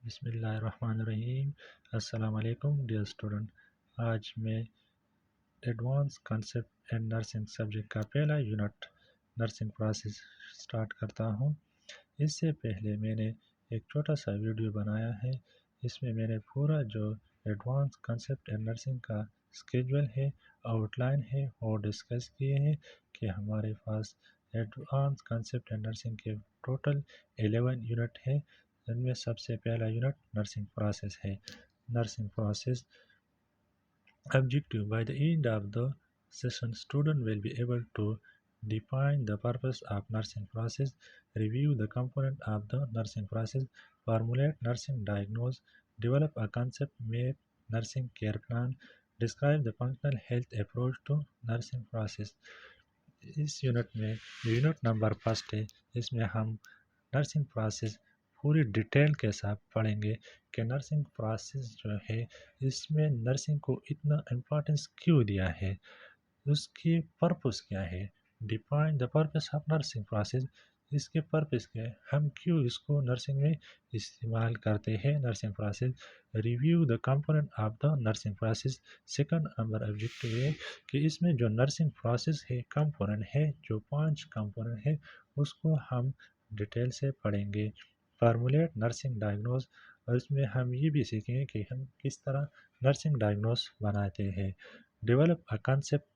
بسم اللہ الرحمن الرحیم۔ السلام علیکم ڈیئر اسٹوڈنٹ۔ آج میں advance concept and nursing subject کا پہلا یونٹ نرسنگ پروسیس سٹارٹ کرتا ہوں۔ اس سے پہلے میں نے ایک چھوٹا سا ویڈیو بنایا ہے، اس میں نے پورا جو ایڈوانس کنسیپٹ اینڈ نرسنگ کا اسکیجول ہے، آؤٹ لائن ہے، اور ڈسکس کیے ہیں کہ ہمارے پاس ایڈوانس کنسیپٹ اینڈ نرسنگ کے ٹوٹل 11 یونٹ ہے، جن میں سب سے پہلا یونٹ نرسنگ پروسیس ہے۔ Nursing process objective: by the end of the session, student will be able to define the purpose of nursing process, review the component of the nursing process, formulate nursing diagnose, develop a concept map nursing care plan, describe the functional health approach to nursing process۔ اس unit میں unit number first ہے، اس میں ہم nursing process پوری detail کے ساتھ پڑھیں گے کہ نرسنگ پروسیس جو ہے اس میں نرسنگ کو اتنا امپورٹنس کیوں دیا ہے، اس کی پرپس کیا ہے، define the purpose of nursing process, اس کے پرپس کیا ہے، ہم کیوں اس کو نرسنگ میں استعمال کرتے ہیں nursing process, review the component of the nursing process. Second number objective ہے کہ اس میں جو نرسنگ پروسیس ہے کمپوننٹ ہے، جو 5 کمپوننٹ ہے اس کو ہم ڈیٹیل سے پڑھیں گے۔ فارمولیٹ نرسنگ ڈائگنوز، اور اس میں ہم یہ بھی سیکھیں گے کہ ہم کس طرح نرسنگ ڈائگنوز بناتے ہیں۔ Develop a concept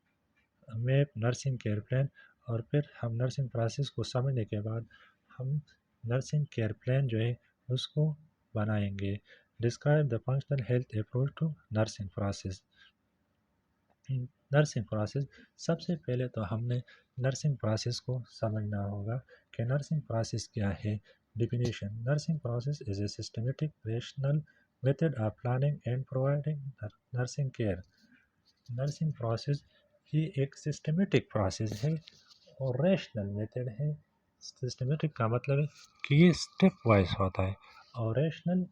map nursing care plan, اور پھر ہم نرسنگ پروسیس کو سمجھنے کے بعد ہم نرسنگ کیئر پلان جو ہے اس کو بنائیں گے۔ Describe the functional health approach to nursing process. Nursing process, سب سے پہلے تو ہم نے نرسنگ پروسیس کو سمجھنا ہوگا کہ نرسنگ پروسیس کیا ہے۔ Definition: nursing process is a systematic rational method of planning and providing nursing care. Nursing process یہ ایک سسٹمیٹک پروسیس ہے اور ریشنل میتھڈ ہے۔ سسٹمیٹک کا مطلب ہے کہ یہ اسٹیپ وائز ہوتا ہے، اور ریشنل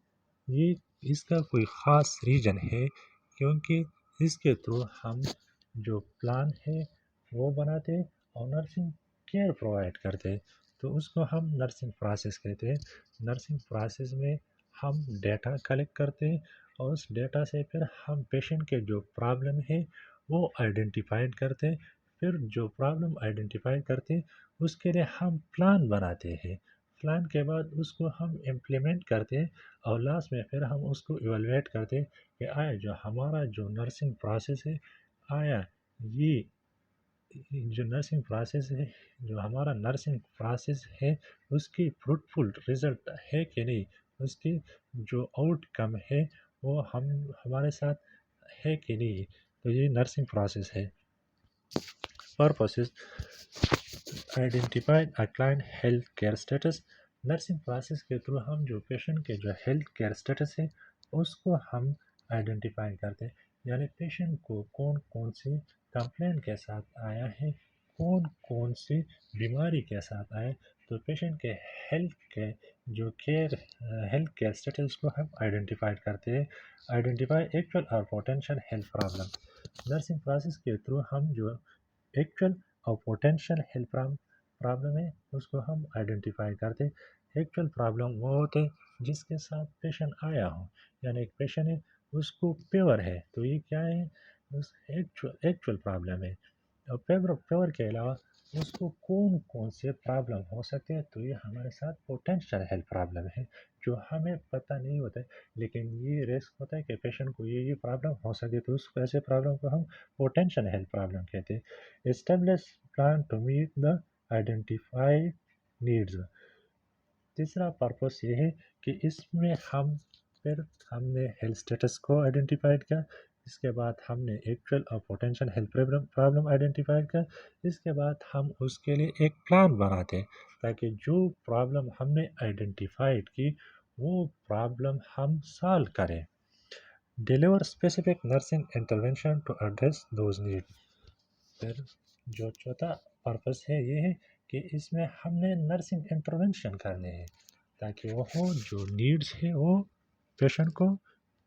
یہ اس کا کوئی خاص ریجن ہے، کیونکہ اس کے تھرو ہم جو پلان ہے وہ بناتے اور نرسنگ کیئر پرووائڈ کرتے، تو اس کو ہم نرسنگ پروسیس کہتے ہیں۔ نرسنگ پروسیس میں ہم ڈیٹا کلیکٹ کرتے ہیں، اور اس ڈیٹا سے پھر ہم پیشنٹ کے جو پرابلم ہے وہ آئیڈینٹیفائڈ کرتے ہیں، پھر جو پرابلم آئیڈینٹیفائی کرتے اس کے لیے ہم پلان بناتے ہیں، پلان کے بعد اس کو ہم امپلیمنٹ کرتے ہیں، اور لاسٹ میں پھر ہم اس کو ایویلویٹ کرتے کہ آیا جو ہمارا جو نرسنگ پروسیس ہے، آیا یہ جو نرسنگ پروسیس ہے، جو ہمارا نرسنگ پروسیس ہے اس کی فروٹفل رزلٹ ہے کہ نہیں، اس کی جو آؤٹ کم ہے وہ ہمارے ساتھ ہے کہ نہیں، تو یہ نرسنگ پروسیس ہے۔ Purposes: identify a client health care states. Nursing process کے تھرو ہم جو پیشنٹ کے جو ہیلتھ کیئر اسٹیٹس ہے اس کو ہم آئیڈینٹیفائی کرتے ہیں، یعنی پیشنٹ کو کون کون سی کمپلین کے ساتھ آیا ہے، کون کون سی بیماری کے ساتھ آئے، تو پیشنٹ کے ہیلتھ جو ہیلتھ کیئر اسٹیٹس کو ہم آئیڈینٹیفائی کرتے ہیں۔ آئیڈینٹیفائی ایکچوئل اور potential health problem. Nursing process کے تھرو ہم جو ایکچوئل اور پوٹینشیل ہیلتھ پرابلم ہے اس کو ہم آئیڈینٹیفائی کرتے۔ ایکچوئل پرابلم وہ ہوتے جس کے ساتھ پیشنٹ آیا ہو، یعنی ایک پیشنٹ ہے اس کو فیور ہے، تو یہ کیا ہے، ایکچوئل پرابلم ہے۔ اور فیور کے علاوہ اس کو کون کون سے پرابلم ہو سکتے ہیں، تو یہ ہمارے ساتھ پوٹینشیل ہیلتھ پرابلم ہے جو ہمیں پتہ نہیں ہوتا ہے، لیکن یہ رسک ہوتا ہے کہ پیشنٹ کو یہ پرابلم ہو سکتی ہے، تو اس ایسے پرابلم کو ہم پوٹینشیل ہیلتھ پرابلم کہتے ہیں۔ Establish plan to meet the identified needs. تیسرا پرپس یہ ہے کہ اس میں ہم نے ہیلتھ اسٹیٹس کو آئیڈینٹیفائڈ کیا، اس کے بعد ہم نے ایکچوئل اور پوٹینشیل ہیلتھ پرابلم آئیڈینٹیفائی کیا، اس کے بعد ہم اس کے لیے ایک پلان بناتے ہیں تاکہ جو پرابلم ہم نے آئیڈینٹیفائڈ کی وہ پرابلم ہم سالو کریں۔ Deliver specific nursing intervention to address those need. پھر جو چوتھا پرپس ہے یہ ہے کہ اس میں ہم نے نرسنگ انٹرونشن کرنے ہیں تاکہ وہ جو نیڈس ہے وہ پیشنٹ کو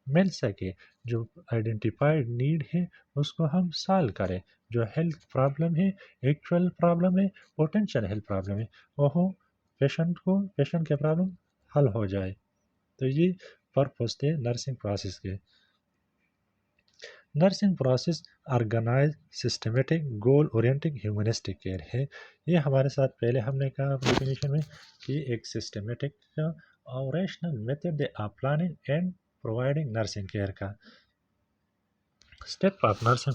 مل سکے، جو آئیڈینٹیفائڈ نیڈ ہے اس کو ہم سالو کریں، جو ہیلتھ پرابلم ہے، ایکچوئل پرابلم ہے، پوٹینشیل ہیلتھ پرابلم ہے، وہ پیشنٹ کے پرابلم حل ہو جائے۔ تو یہ پرپز تھے نرسنگ پروسیس کے. نرسنگ پروسیس آرگنائز سسٹمیٹک گول اورینٹنگ ہیومنسٹک کیئر ہے. یہ ہمارے ساتھ پہلے ہم نے کہا ڈیفینیشن میں کہ ایک سسٹمیٹک اور rational method of planning and providing nursing care کا. اسٹیپ آف نرسنگ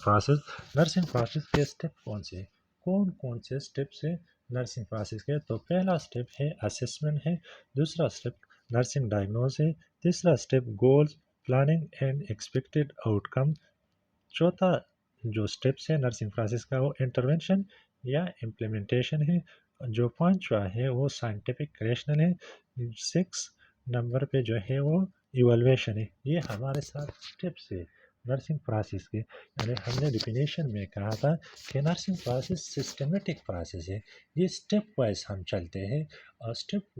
پروسیس کے اسٹیپ کون سے اسٹیپ سے نرسنگ پروسیس کے. تو پہلا اسٹیپ ہے اسسمنٹ ہے، دوسرا اسٹیپ نرسنگ ڈائگنوز ہے، تیسرا step goals planning and expected out کم، چوتھا جو اسٹیپس ہے نرسنگ پروسیس کا وہ انٹرونشن یا امپلیمنٹیشن ہے، جو پانچواں ہے وہ سائنٹیفک ریشنل ہے، 6 نمبر پہ جو ہے وہ ایوالویشن ہے. یہ ہمارے ساتھ اسٹیپس ہے نرسنگ پروسیس کے. یعنی ہم نے ڈیفینیشن میں کہا تھا کہ نرسنگ پروسیس سسٹمیٹک پروسیس ہے. یہ اسٹیپ وائز ہم چلتے ہیں اور اسٹیپ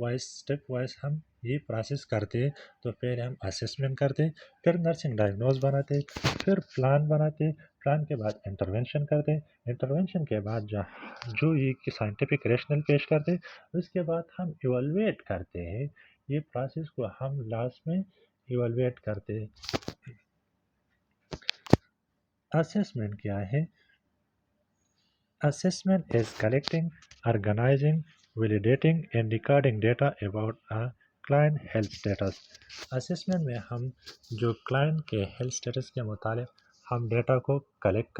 وائز ہم یہ پروسیس کرتے. تو پہلے ہم اسسمنٹ کرتے، پھر نرسنگ ڈائگنوز بناتے، پھر پلان بناتے، پلان کے بعد انٹرونشن کرتے، انٹرونشن کے بعد جو یہ سائنٹیفک ریشنل پیش کرتے، اس کے بعد ہم ایوالویٹ کرتے ہیں. یہ پروسیس کو ہم لاسٹ میں ایوالویٹ کرتے. اسسمنٹ کیا ہے؟ Assessment is collecting, organizing, validating and recording data about client health status. Assessment میں ہم جو کلائنٹ کے ہیلتھ اسٹیٹس کے متعلق ہم ڈیٹا کو کلیکٹ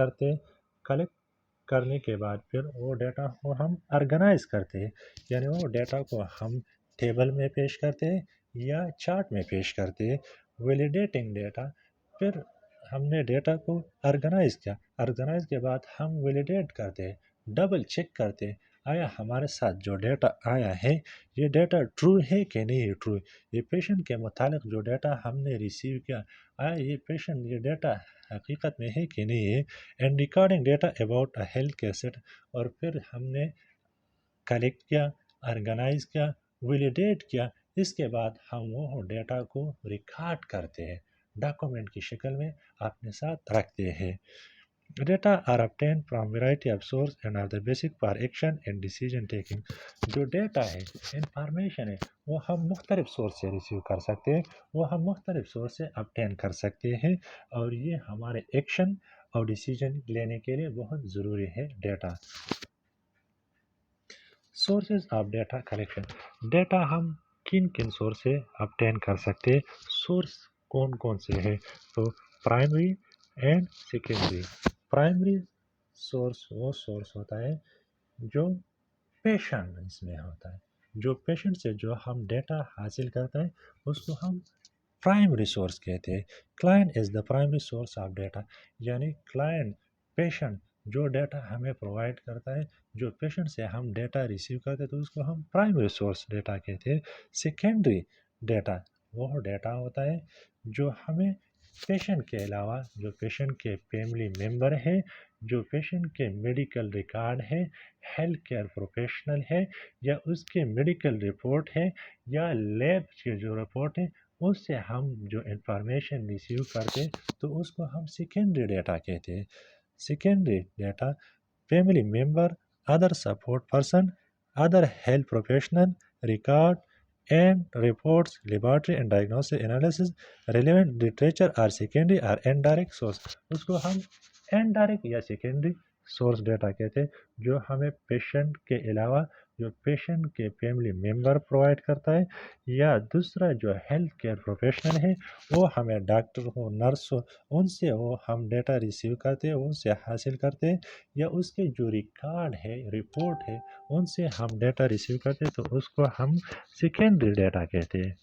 کرنے کے بعد پھر وہ ڈیٹا کو ہم آرگنائز کرتے ہیں. یعنی وہ ڈیٹا کو ہم ٹیبل میں پیش کرتے ہیں یا چارٹ میں پیش کرتے ہیں. ویلیڈیٹنگ ڈیٹا، پھر ہم نے ڈیٹا کو آرگنائز کے بعد ہم ویلیڈیٹ کرتے، ڈبل چیک کرتے آیا ہمارے ساتھ جو ڈیٹا آیا ہے یہ ڈیٹا ٹرو ہے کہ نہیں ٹرو. یہ پیشنٹ کے متعلق جو ڈیٹا ہم نے ریسیو کیا، آیا یہ ڈیٹا حقیقت میں ہے کہ نہیں ہے. And recording data about health care set, اور پھر ہم نے کلیکٹ کیا، آرگنائز کیا، ویلیڈیٹ کیا. اس کے بعد ہم وہ ڈیٹا کو ریکارڈ کرتے ہیں، ڈاکومنٹ کی شکل میں اپنے ساتھ رکھتے ہیں. Data are obtained from variety of source and are the basic for action and decision taking. جو ڈیٹا ہے، انفارمیشن ہے، وہ ہم مختلف سورس سے ریسیو کر سکتے ہیں، وہ ہم مختلف سورس سے obtain کر سکتے ہیں، اور یہ ہمارے ایکشن اور ڈیسیجن لینے کے لیے بہت ضروری ہے data. Sources of data collection. Data ہم کن سورس سے obtain کر سکتے ہیں؟ سورس کون سے ہیں؟ تو primary and secondary. Primary source وہ سورس ہوتا ہے جو پیشنٹ میں ہوتا ہے. جو پیشنٹ سے جو ہم ڈیٹا حاصل کرتے ہیں اس کو ہم پرائمری سورس کہتے ہیں. Client is the primary source of data. یعنی کلائنٹ، پیشنٹ جو ڈیٹا ہمیں پرووائڈ کرتا ہے، جو پیشنٹ سے ہم ڈیٹا ریسیو کرتے ہیں تو اس کو ہم پرائمری سورس ڈیٹا کہتے ہیں. سیکنڈری ڈیٹا وہ ڈیٹا ہوتا ہے جو ہمیں پیشنٹ کے علاوہ جو پیشنٹ کے فیملی ممبر ہے، جو پیشنٹ کے میڈیکل ریکارڈ ہے، ہیلتھ کیئر پروفیشنل ہے، یا اس کے میڈیکل رپورٹ ہے، یا لیب کے جو رپورٹ ہے، اس سے ہم جو انفارمیشن ریسیو کرتے تو اس کو ہم سیکنڈری ڈیٹا کہتے ہیں. Secondary data family member, other support person, other health professional record and reports, laboratory and diagnostic analyses, relevant literature are secondary or indirect source. اس کو ہم انڈائریکٹ یا سیکنڈری سورس ڈیٹا کہتے ہیں، جو ہمیں پیشنٹ کے علاوہ جو پیشنٹ کے فیملی ممبر پرووائڈ کرتا ہے، یا دوسرا جو ہیلتھ کیئر پروفیشنل ہے وہ ہمیں ڈاکٹر ہو، نرس ہو، ان سے وہ ہم ڈیٹا ریسیو کرتے ہیں، ان سے حاصل کرتے ہیں، یا اس کے جو ریکارڈ ہے، رپورٹ ہے، ان سے ہم ڈیٹا ریسیو کرتے ہیں تو اس کو ہم سیکنڈری ڈیٹا کہتے ہیں.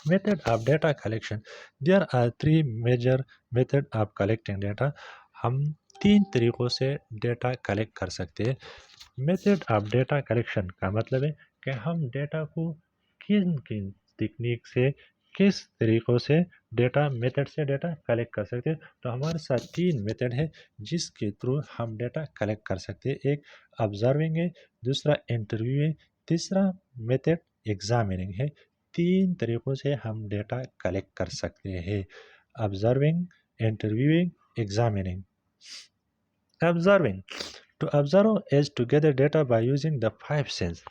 Method of data collection. There are three major method of collecting data. ہم 3 طریقوں سے ڈیٹا کلیکٹ کر سکتے ہیں. میتھڈ آف ڈیٹا کلیکشن کا مطلب ہے کہ ہم ڈیٹا کو کن تکنیک سے، کس طریقوں سے میتھڈ سے ڈیٹا کلیکٹ کر سکتے ہیں. تو ہمارے ساتھ 3 میتھڈ ہے جس کے تھرو ہم ڈیٹا کلیکٹ کر سکتے ہیں. ایک آبزرونگ ہے، دوسرا انٹرویو ہے، تیسرا میتھڈ ایگزامننگ ہے. 3 طریقوں سے ہم ڈیٹا کلیکٹ کر سکتے ہیں: observing, interviewing, examining. Observing. To observe is to gather data by using the 5 senses.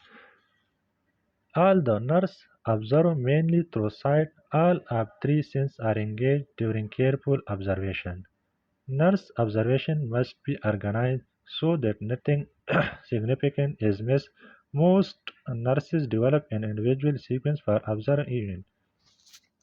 All the nurse observe mainly through sight. All of three senses are engaged during careful observation. Nurse observation must be organized so that nothing significant is missed. Most nurses develop an individual sequence for observing event.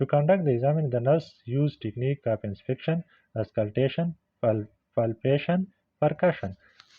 To conduct the exam, the nurse used technique of inspection, auscultation, palpation, percussion.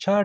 4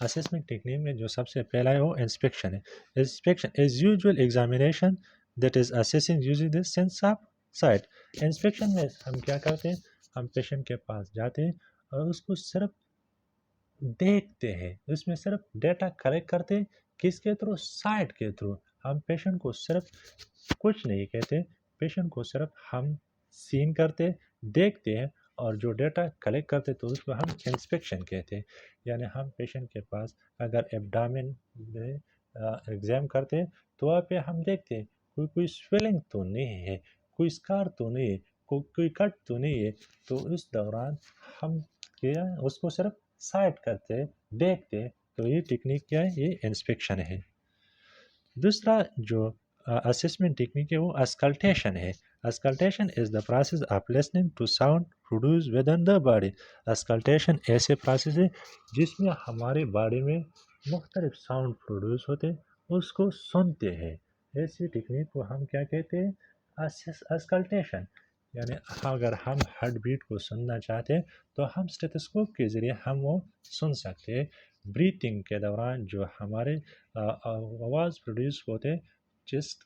assessment technique میں جو سب سے پہلا ہے وہ inspection ہے. Inspection is usual examination that is assessing using the sense of sight. Inspection میں ہم کیا کرتے ہیں، ہم پیشنٹ کے پاس جاتے ہیں اور اس کو صرف دیکھتے ہیں، اس میں صرف ڈیٹا کلیکٹ کرتے ہیں. کس کے تھرو؟ سائٹ کے تھرو. ہم پیشنٹ کو صرف کچھ نہیں کہتے، پیشنٹ کو صرف ہم سین کرتے دیکھتے ہیں، اور جو ڈیٹا کلیکٹ کرتے تو اس کو ہم انسپیکشن کہتے ہیں. یعنی ہم پیشنٹ کے پاس اگر ایبڈامن میں ایگزام کرتے تو وہاں پہ ہم دیکھتے ہیں کوئی سویلنگ تو نہیں ہے، کوئی اسکار تو نہیں ہے، کوئی کٹ تو نہیں ہے. تو اس دوران ہم کیا اس کو صرف سائٹ کرتے دیکھتے. تو یہ ٹیکنیک کیا ہے؟ یہ انسپیکشن ہے. دوسرا جو اسسمنٹ ٹیکنیک ہے وہ اسکلٹیشن ہے. Auscultation is the process of listening to sound produce within the body. Auscultation ایسے پروسیس ہے جس میں ہمارے باڈی میں مختلف ساؤنڈ پروڈیوس ہوتے، اس کو سنتے ہیں. ایسی ٹیکنیک کو ہم کیا کہتے ہیں؟ اسکلٹیشن. یعنی اگر ہم ہارٹ بیٹ کو سننا چاہتے ہیں تو ہم اسٹیتھوسکوپ کے ذریعے ہم وہ سن سکتے ہیں. بریتنگ کے دوران جو ہمارے آواز پروڈیوس ہوتے، چیسٹ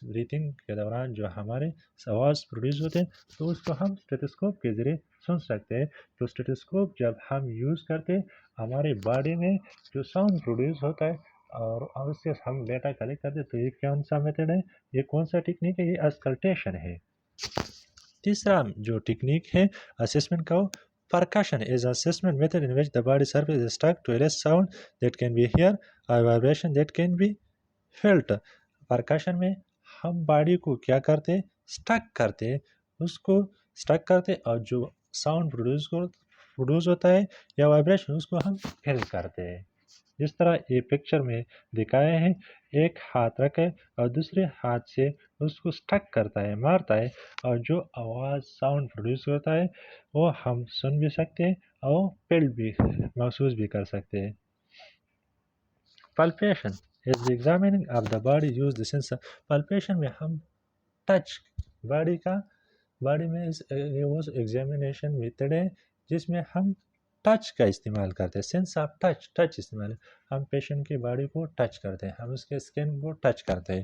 بریتنگ کے دوران جو ہمارے آواز پروڈیوس ہوتے تو اس کو ہم اسٹیتھوسکوپ کے ذریعے سن سکتے ہیں. تو اسٹیتھوسکوپ جب ہم یوز کرتے ہمارے باڈی میں جو ساؤنڈ پروڈیوس ہوتا ہے اور اس سے ہم ڈیٹا کلیکٹ کرتے، تو یہ کون سا میتھڈ ہے؟ یہ کون سا ٹیکنیک ہے؟ یہ اسکلٹیشن ہے. تیسرا جو ٹیکنیک ہے اسسمنٹ کا، percussion is assessment method in which the body surface is struck to elicit sound that can be heard or vibration that can be felt. Percussion میں ہم باڈی کو کیا کرتے؟ اسٹک کرتے، اس کو اسٹک کرتے، اور جو ساؤنڈ پروڈیوس ہوتا ہے یا وائبریشن اس کو ہم فیل کرتے ہیں. جس طرح یہ پکچر میں دکھائے ہیں، ایک ہاتھ رکھے اور دوسرے ہاتھ سے اس کو اسٹک کرتا ہے، مارتا ہے، اور جو آواز ساؤنڈ پروڈیوس ہوتا ہے وہ ہم سن بھی سکتے ہیں اور فیل بھی محسوس بھی کر سکتے ہیں. پلپیشن از the examining of the body use the sensor. پلپیشن میں ہم ٹچ باڈی میں وہ ایگزامینیشن میتھڈ ہے جس میں ہم ٹچ کا استعمال کرتے ہیں. سینس آف ٹچ استعمال ہے. ہم پیشنٹ کی باڈی کو ٹچ کرتے ہیں، ہم اس کے اسکن کو ٹچ کرتے ہیں.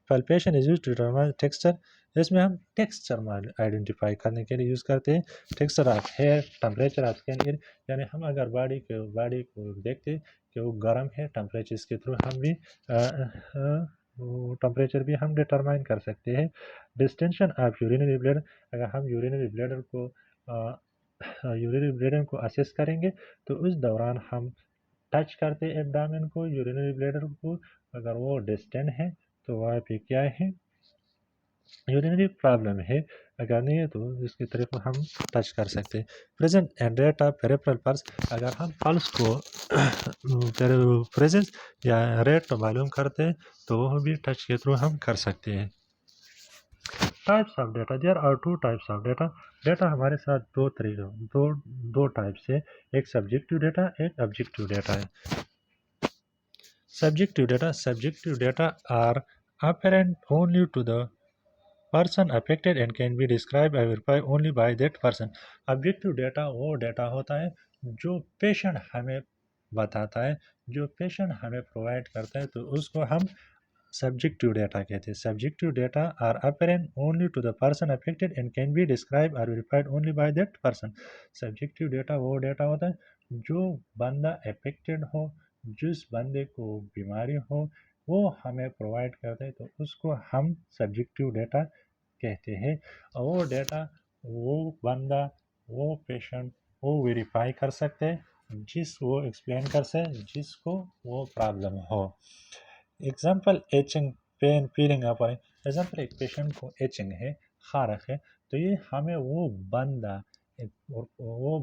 پلپیشن از یوز ٹو ڈیٹرمائن ٹیکسچر. اس میں ہم ٹیکسچر آئیڈینٹیفائی کرنے کے لیے یوز کرتے ہیں. Texture of hair, temperature of skin. یعنی ہم اگر باڈی کو دیکھتے کہ وہ گرم ہے، ٹمپریچر اس کے تھرو ہم بھی ٹمپریچر بھی ہم ڈیٹرمائن کر سکتے ہیں. ڈسٹینشن آف یورینری بلیڈر. اگر ہم یورینری بلیڈر کو اسیس کریں گے تو اس دوران ہم ٹچ کرتے ایبڈامن کو، یورینری بلیڈر کو. اگر وہ ڈسٹینٹ ہے تو وہاں پہ کیا ہے؟ یورینری پرابلم ہے. اگر نہیں ہے تو اس کی طرف ہم ٹچ کر سکتے. Present and rate of peripheral plus. اگر ہم پلس کو پریزنس یا ریٹ معلوم کرتے ہیں تو وہ بھی ٹچ کے تھرو ہم کر سکتے ہیں. Types of data. There are 2 types of data. Data ہمارے ساتھ دو ٹائپس ہے، ایک سبجیکٹیو ڈیٹا، ایک آبجیکٹیو ڈیٹا ہے. Subjective data are apparent only to the person affected and can be described or verified only by that person. Objective data وہ data ہوتا ہے جو پیشنٹ ہمیں بتاتا ہے، جو پیشنٹ ہمیں پرووائڈ کرتا ہے، تو اس کو ہم سبجیکٹیو ڈیٹا کہتے ہیں. Subjective data are apparent only to the person affected and can be describe or verified only by that person. Subjective data وہ ڈیٹا ہوتا ہے جو بندہ افیکٹڈ ہو، جس بندے کو بیماری ہو وہ ہمیں پرووائڈ کرتے ہیں، تو اس کو ہم سبجیکٹیو ڈیٹا کہتے ہیں. اور وہ ڈیٹا وہ بندہ، وہ پیشنٹ وہ ویریفائی کر سکتے وہ ایکسپلین کر سکتے جس کو وہ پرابلم ہو. Example itching, pain, feeling of. Example ایک پیشنٹ کو ایچنگ ہے، خارش ہے، تو یہ ہمیں وہ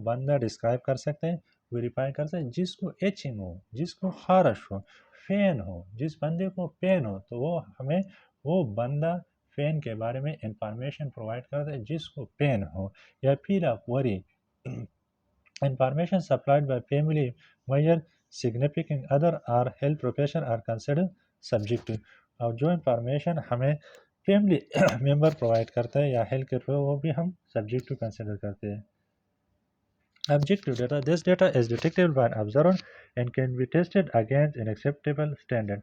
بندہ ڈسکرائب کر سکتے ہیں، ویریفائی کر سکتے جس کو ایچنگ ہو، جس کو خارش ہو، فین ہو، جس بندے کو پین ہو، تو وہ ہمیں وہ بندہ فین کے بارے میں انفارمیشن پرووائڈ کرتا ہے جس کو پین ہو. یا فیل آف وری. Information supplied by family measure significant other or health professional are considered subjective. اور جو انفارمیشن ہمیں فیملی ممبر پرووائڈ کرتا ہے یا ہیلتھ کیئر وہ بھی ہم سبجیکٹو کنسیڈر کرتے ہیں. Objective data. This data is detectable by an observer and can be tested against an acceptable standard.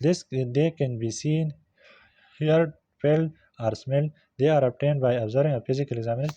This they can be seen, heard, felt or smelled. They are obtained by observing a physical examination.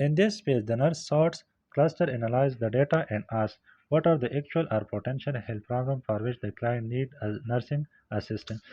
In this phase, the nurse sorts, cluster, analyze the data and asks what are the actual or potential health problems for which the client need a nursing assistant.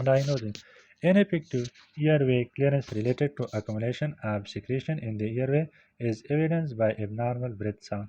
Diagnosing ineffective airway clearance related to accumulation of secretion in the airway is evidenced by abnormal breath sound.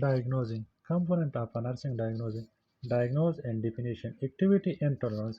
Diagnosing component of a nursing diagnose and definition activity and tolerance.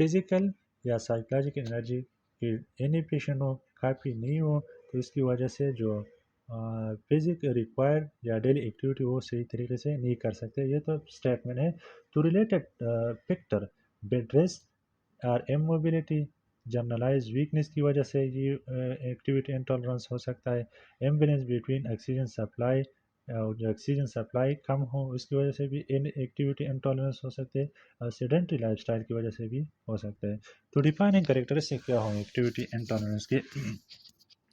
Physical یا psychological energy کی انفیشن ہو، کافی نہیں ہو، تو اس کی وجہ سے جو physics require یا daily activity وہ صحیح طریقے سے نہیں کر سکتے. یہ تو اسٹیٹمنٹ ہے. تو ریلیٹڈ فیکٹر بیڈ ریسٹ اور اموبلٹی، جنرلائز ویکنیس کی وجہ سے یہ ایکٹیویٹی انٹالرنس ہو سکتا ہے. ایمبیلنس بٹوین آکسیجن سپلائی، اور جو آکسیجن سپلائی کم ہو اس کی وجہ سے بھی ایکٹیویٹی انٹالرنس ہو سکتے ہے. سیڈنٹری لائف اسٹائل کی وجہ سے بھی ہو سکتا ہے. تو ڈیفائننگ کریکٹرسٹک کیا ہوں ایکٹیویٹی انٹالرنس کے؟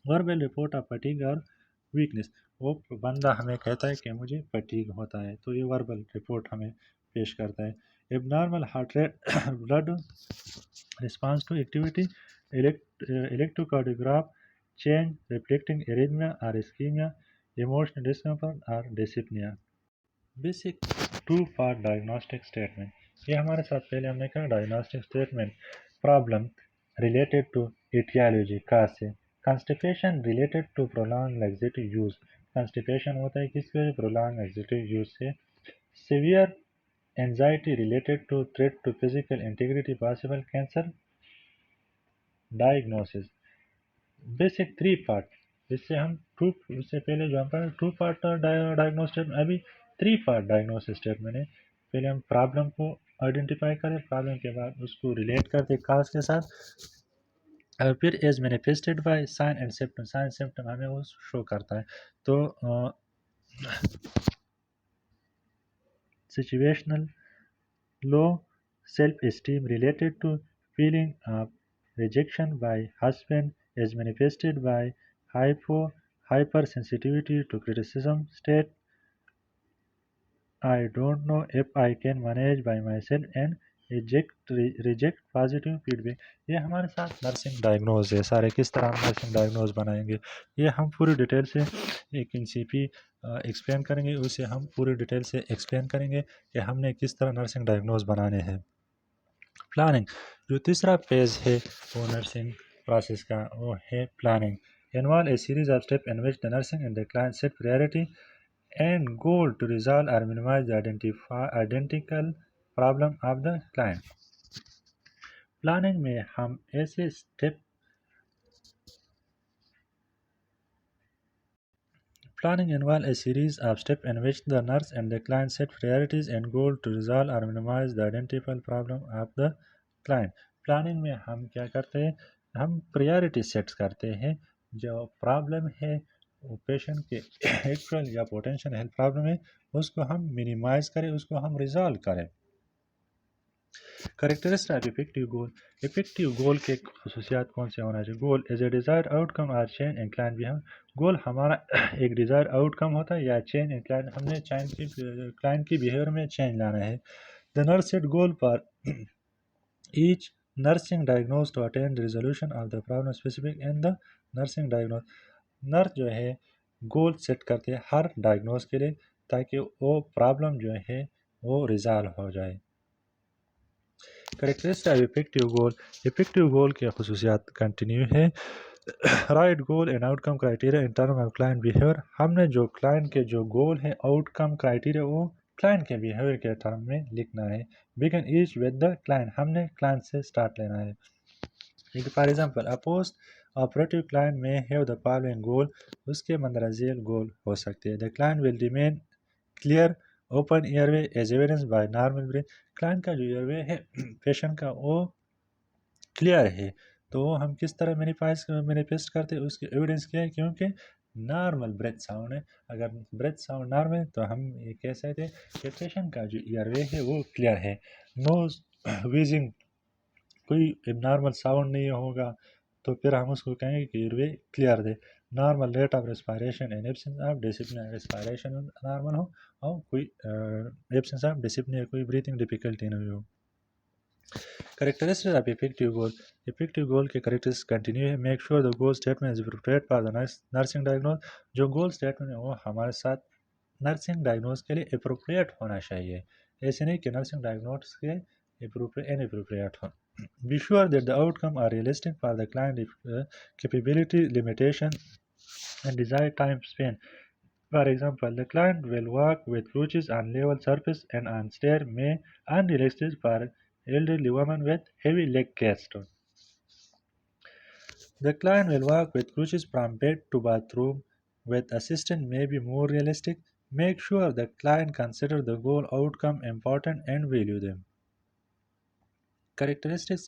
وربل رپورٹ آف فٹیگ اور ویکنیس. وہ بندہ ہمیں کہتا ہے کہ مجھے فٹیگ ہوتا ہے، تو یہ وربل رپورٹ ہمیں پیش کرتا ہے. اب normal heart rate, blood response to activity, electrocardiogram change reflecting arrhythmia or ischemia, emotional discomfort or dyspnea. Basic two part diagnostic statement. یہ ہمارے ساتھ پہلے ہم نے کہا diagnostic statement. Problem related to etiology, cause سے. Constipation related to prolong laxative use. Constipation ہوتا ہے کس کی وجہ پرولانگ لیگزیٹو یوز سے. Severe anxiety related to threat to physical integrity, possible cancer diagnosis. Basic three part. اس سے پہلے جو ہم پڑھے ٹو پارٹ ڈائگنوسٹ، ابھی تھری پارٹ ڈائگنوسس اسٹیٹمنٹ ہے. پہلے ہم پرابلم کو آئیڈینٹیفائی کریں، پرابلم کے بعد اس کو ریلیٹ کرتے کاز کے ساتھ، اور پھر as manifested by sign and symptom. Sign symptom ہمیں وہ شو کرتا ہے. تو situational low self esteem related to feeling of rejection by husband is manifested by hypersensitivity to criticism. State, I don't know if I can manage by myself and reject positive feedback. یہ ہمارے ساتھ nursing diagnose ہے. سارے کس طرح ہم nursing diagnose بنائیں گے، یہ ہم پوری ڈیٹیل سے ایک ان سی پی ایکسپلین کریں گے. اسے ہم پوری ڈیٹیل سے ایکسپلین کریں گے کہ ہم نے کس طرح نرسنگ ڈائگنوز بنانے ہیں. پلاننگ، جو تیسرا فیز ہے وہ نرسنگ پروسیس کا، وہ ہے planning. Involve a series of step in which the nursing and the client set priority and goal to resolve or minimise the identical problem of the client. Planning میں ہم ایسے step Planning involves a series of steps in which the nurse and the client set priorities and goals to resolve or minimize the identified problem of the client. Planning میں ہم کیا کرتے ہیں، ہم priority seats کرتے ہیں. جو problem ہے وہ پیشنٹ کے ایکچوئل یا پوٹینشیل ہیلتھ پرابلم ہے، اس کو ہم منیمائز کریں، اس کو ہم ریزالو کریں. Characteristic of effective goal. Effective goal کے خصوصیات کون سے ہونا چاہیے؟ گول از اے ڈیزائر آؤٹ کم اور چینج ان کلائنٹ بیہیویئر. گول ہمارا ایک ڈیزائر آؤٹ کم ہوتا ہے یا چینج ان کلائنٹ، ہم نے کلائنٹ کی بیہیویئر میں چینج لانا ہے. The nurse set goal for each nursing diagnose to attain resolution of the problem specific in the nursing diagnose. Nurse جو ہے گول سیٹ کرتے ہیں ہر ڈائگنوز کے لیے تاکہ وہ پرابلم جو ہے وہ ریزالو ہو جائے. Characteristic of effective goal. Effective goal کے خصوصیات کنٹینیو ہے. Write goal and outcome criteria in term of client behaviour. ہم نے جو کلائنٹ کے جو گول ہے آؤٹ کم کرائٹیریا وہ کلائنٹ کے بیہیویئر کے ٹرم میں لکھنا ہے. Begin each with the client. ہم نے کلائنٹ سے اسٹارٹ لینا ہے. For example postoperative client میں ہیو دا فالوئنگ گول. اس کے مندرجہ ذیل گول ہو سکتے ہیں. The client will remain clear open airway as evidence by normal breath. Client کا جو ایئر وے ہے پیشنٹ کا وہ کلیئر ہے، تو وہ ہم کس طرح مینیفیسٹ کرتے ہیں، اس کی ایویڈنس کیا ہے؟ کیونکہ نارمل بریتھ ساؤنڈ ہے. اگر بریتھ ساؤنڈ نارمل ہے تو ہم یہ کہہ سکتے ہیں کہ پیشنٹ کا جو ایئر وے ہے وہ کلیئر ہے. نوز ویزنگ، کوئی نارمل ساؤنڈ نہیں ہوگا تو پھر ہم اس کو کہیں گے کہ ایئر وے کلیئر دے. Normal rate of respiration and absence of dyspnoea. Respiration normal ہو اور کوئی ایبسنس آف ڈسپنیا، کوئی بریتھنگ ڈیفیکلٹی نہیں ہو. Characteristic of effective goal. Effective goal کے کریکٹرسٹک کنٹینیو ہے. Make sure the goal statement is appropriate for the nursing diagnose. جو goal statement ہے وہ ہمارے ساتھ نرسنگ ڈائگنوز کے لیے اپروپریٹ ہونا چاہیے. ایسے نہیں کہ نرسنگ ڈائگنوز کے اناپروپریٹ ہو. Be sure that the outcome are realistic for the client capability, limitation, and desired time span. For example, the client will walk with crutches on level surface and on stair may unrealistic for elderly woman with heavy leg cast. The client will walk with crutches from bed to bathroom with assistant may be more realistic. Make sure the client consider the goal outcome important and value them. Characteristics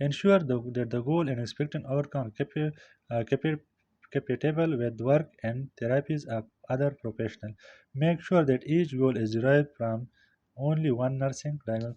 Ensure that the goal and expected outcome capi- compatible with work and therapies of other professionals. Make sure that each goal is derived from only one nursing diagnosis.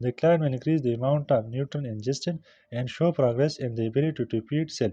The client will increase the amount of nutrient ingested and show progress in the ability to feed cell.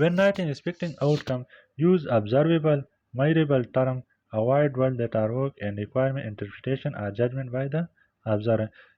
When writing expecting outcome, use observable, measurable term, avoid words that are vague and require interpretation or judgment by the observer.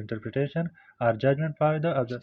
interpretation or judgment by the observer.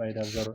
by the observer.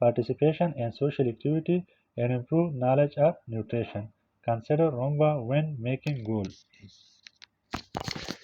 participation in social activity and improve knowledge of nutrition. Consider Romba when making goals.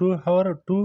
2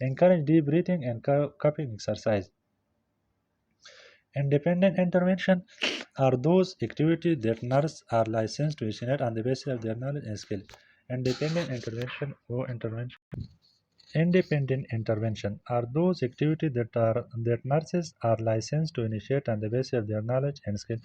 encourage deep breathing and cupping exercise. Independent intervention are those activities that nurses are licensed to initiate on the basis of their knowledge and skill. Independent intervention or intervention. Independent intervention are those activities that nurses are licensed to initiate on the basis of their knowledge and skill.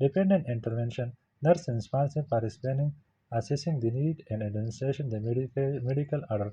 Dependent intervention, nurse responsible for explaining, assessing the need and administration the medical order.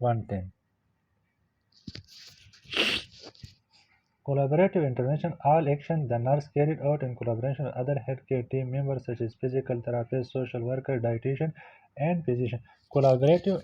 110. Collaborative intervention, all action the nurse carried out in collaboration with other healthcare team members such as physical therapist, social worker, dietitian and physician. Collaborative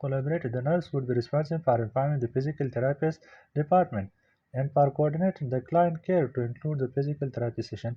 Collaborate, the nurse would be responsible for informing the physical therapist department and for coordinating the client care to include the physical therapy session.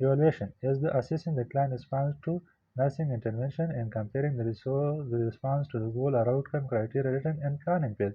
Evaluation is the assessing the client response to nursing intervention and comparing the response to the goal or outcome criteria written and planning page.